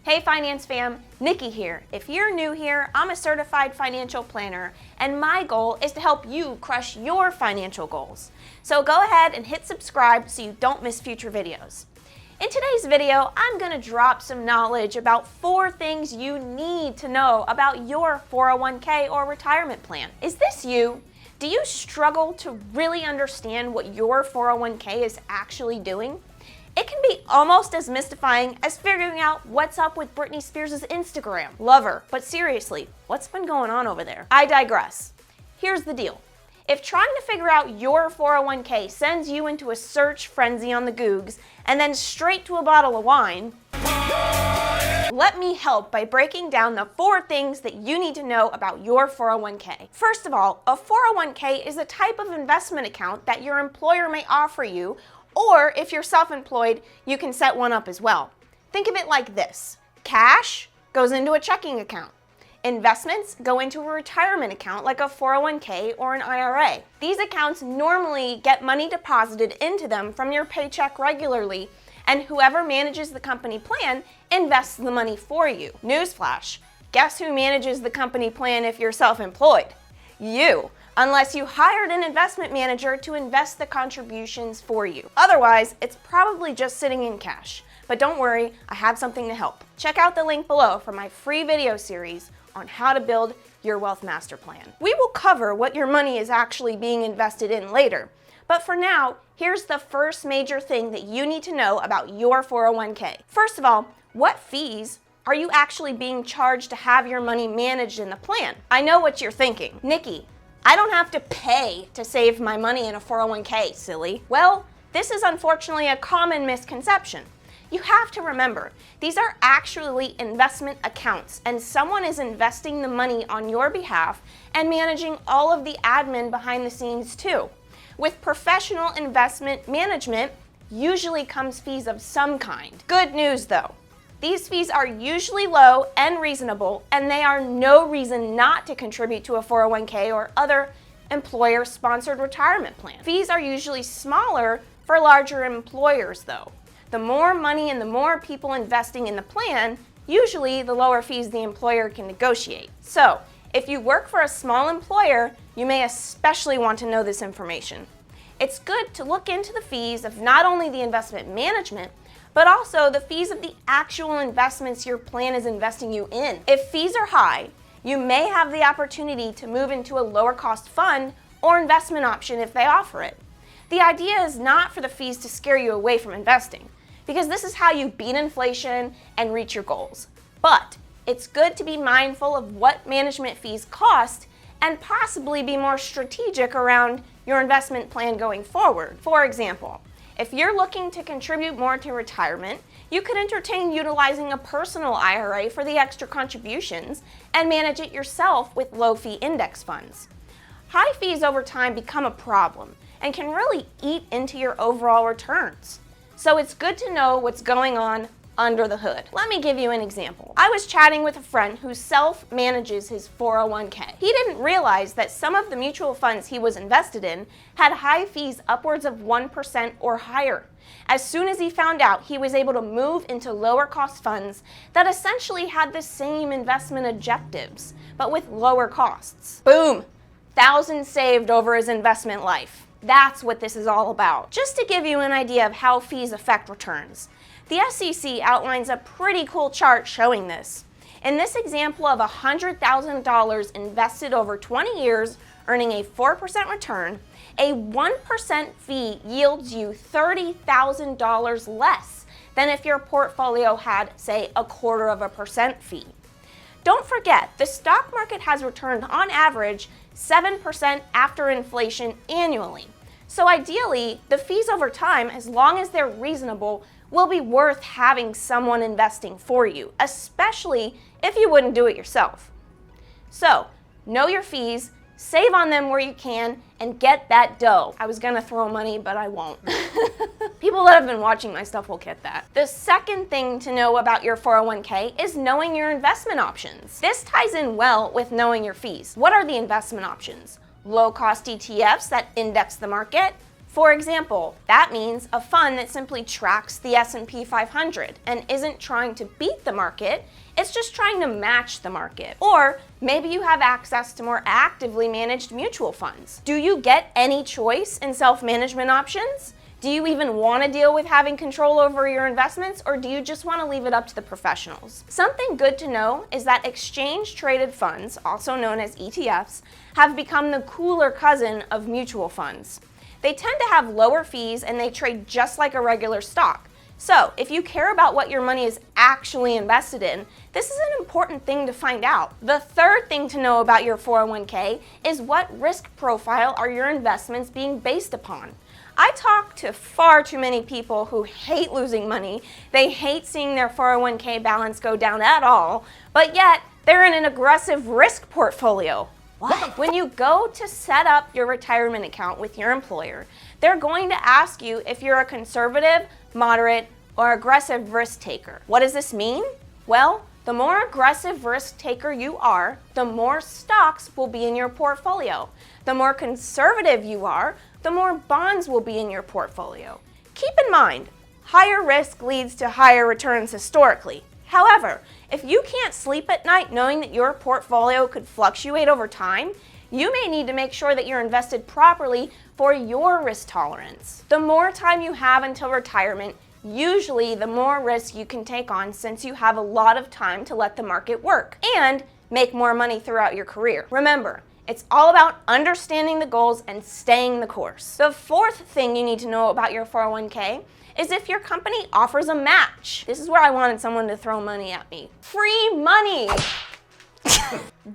Hey Finance Fam, Nikki here. If you're new here, I'm a certified financial planner, and my goal is to help you crush your financial goals. So go ahead and hit subscribe so you don't miss future videos. In today's video, I'm going to drop some knowledge about 4 things you need to know about your 401k or retirement plan. Is this you? Do you struggle to really understand what your 401k is actually doing? It can be almost as mystifying as figuring out what's up with Britney Spears' Instagram. Love her, but seriously, what's been going on over there? I digress. Here's the deal. If trying to figure out your 401k sends you into a search frenzy on the Googs and then straight to a bottle of wine, let me help by breaking down the 4 things that you need to know about your 401k. First of all, a 401k is a type of investment account that your employer may offer you, or if you're self-employed, you can set one up as well. Think of it like this. Cash goes into a checking account. Investments go into a retirement account like a 401k or an IRA. These accounts normally get money deposited into them from your paycheck regularly, and whoever manages the company plan invests the money for you. Newsflash, guess who manages the company plan if you're self-employed? You, unless you hired an investment manager to invest the contributions for you. Otherwise, it's probably just sitting in cash. But don't worry, I have something to help. Check out the link below for my free video series on how to build your wealth master plan. We will cover what your money is actually being invested in later. But for now, here's the first major thing that you need to know about your 401k. First of all, what fees are you actually being charged to have your money managed in the plan? I know what you're thinking. Nikki, I don't have to pay to save my money in a 401k, silly. Well, this is unfortunately a common misconception. You have to remember, these are actually investment accounts, and someone is investing the money on your behalf and managing all of the admin behind the scenes too. With professional investment management, usually comes fees of some kind. Good news though. These fees are usually low and reasonable, and they are no reason not to contribute to a 401k or other employer-sponsored retirement plan. Fees are usually smaller for larger employers though. The more money and the more people investing in the plan, usually the lower fees the employer can negotiate. So, if you work for a small employer, you may especially want to know this information. It's good to look into the fees of not only the investment management, but also the fees of the actual investments your plan is investing you in. If fees are high, you may have the opportunity to move into a lower cost fund or investment option if they offer it. The idea is not for the fees to scare you away from investing, because this is how you beat inflation and reach your goals. But it's good to be mindful of what management fees cost and possibly be more strategic around your investment plan going forward. For example, if you're looking to contribute more to retirement, you could entertain utilizing a personal IRA for the extra contributions and manage it yourself with low-fee index funds. High fees over time become a problem and can really eat into your overall returns. So it's good to know what's going on under the hood. Let me give you an example. I was chatting with a friend who self-manages his 401k. He didn't realize that some of the mutual funds he was invested in had high fees upwards of 1% or higher. As soon as he found out, he was able to move into lower cost funds that essentially had the same investment objectives, but with lower costs. Boom! Thousands saved over his investment life. That's what this is all about. Just to give you an idea of how fees affect returns, the SEC outlines a pretty cool chart showing this. In this example of $100,000 invested over 20 years, earning a 4% return, a 1% fee yields you $30,000 less than if your portfolio had, say, 0.25% fee. Don't forget, the stock market has returned on average 7% after inflation annually. So ideally, the fees over time, as long as they're reasonable, will be worth having someone investing for you, especially if you wouldn't do it yourself. So, know your fees, save on them where you can, and get that dough. I was gonna throw money, but I won't. People that have been watching my stuff will get that. The second thing to know about your 401k is knowing your investment options. This ties in well with knowing your fees. What are the investment options? Low-cost ETFs that index the market, For example, that means a fund that simply tracks the S&P 500 and isn't trying to beat the market, it's just trying to match the market. Or maybe you have access to more actively managed mutual funds. Do you get any choice in self-management options? Do you even want to deal with having control over your investments, or do you just want to leave it up to the professionals? Something good to know is that exchange-traded funds, also known as ETFs, have become the cooler cousin of mutual funds. They tend to have lower fees and they trade just like a regular stock. So, if you care about what your money is actually invested in, this is an important thing to find out. The third thing to know about your 401k is what risk profile are your investments being based upon. I talk to far too many people who hate losing money, they hate seeing their 401k balance go down at all, but yet they're in an aggressive risk portfolio. What? When you go to set up your retirement account with your employer, they're going to ask you if you're a conservative, moderate, or aggressive risk taker. What does this mean? Well, the more aggressive risk taker you are, the more stocks will be in your portfolio. The more conservative you are, the more bonds will be in your portfolio. Keep in mind, higher risk leads to higher returns historically. However, if you can't sleep at night knowing that your portfolio could fluctuate over time, you may need to make sure that you're invested properly for your risk tolerance. The more time you have until retirement, usually the more risk you can take on, since you have a lot of time to let the market work and make more money throughout your career. Remember, it's all about understanding the goals and staying the course. The fourth thing you need to know about your 401k is if your company offers a match. This is where I wanted someone to throw money at me. Free money!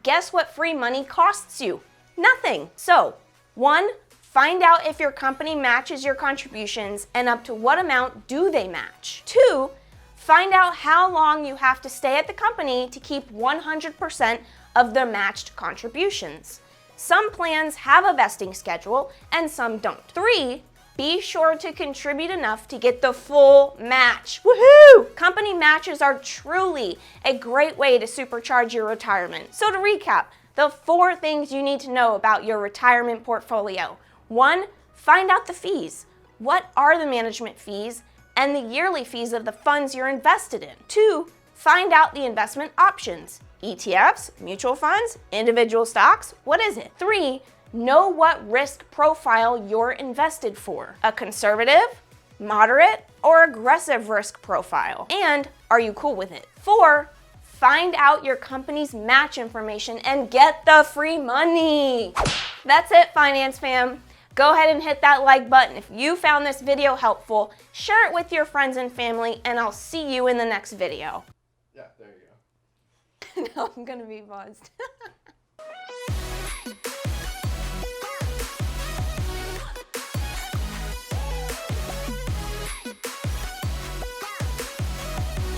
Guess what free money costs you? Nothing. So, 1, find out if your company matches your contributions and up to what amount do they match. 2, find out how long you have to stay at the company to keep 100% of the matched contributions. Some plans have a vesting schedule and some don't. 3, be sure to contribute enough to get the full match. Woohoo! Company matches are truly a great way to supercharge your retirement. So to recap, the 4 things you need to know about your retirement portfolio. 1, find out the fees. What are the management fees and the yearly fees of the funds you're invested in? 2, find out the investment options. ETFs, mutual funds, individual stocks, what is it? 3, know what risk profile you're invested for. A conservative, moderate, or aggressive risk profile. And are you cool with it? 4, find out your company's match information and get the free money. That's it, Finance Fam. Go ahead and hit that like button if you found this video helpful. Share it with your friends and family, and I'll see you in the next video. Yeah, there you go. No, I'm gonna be buzzed.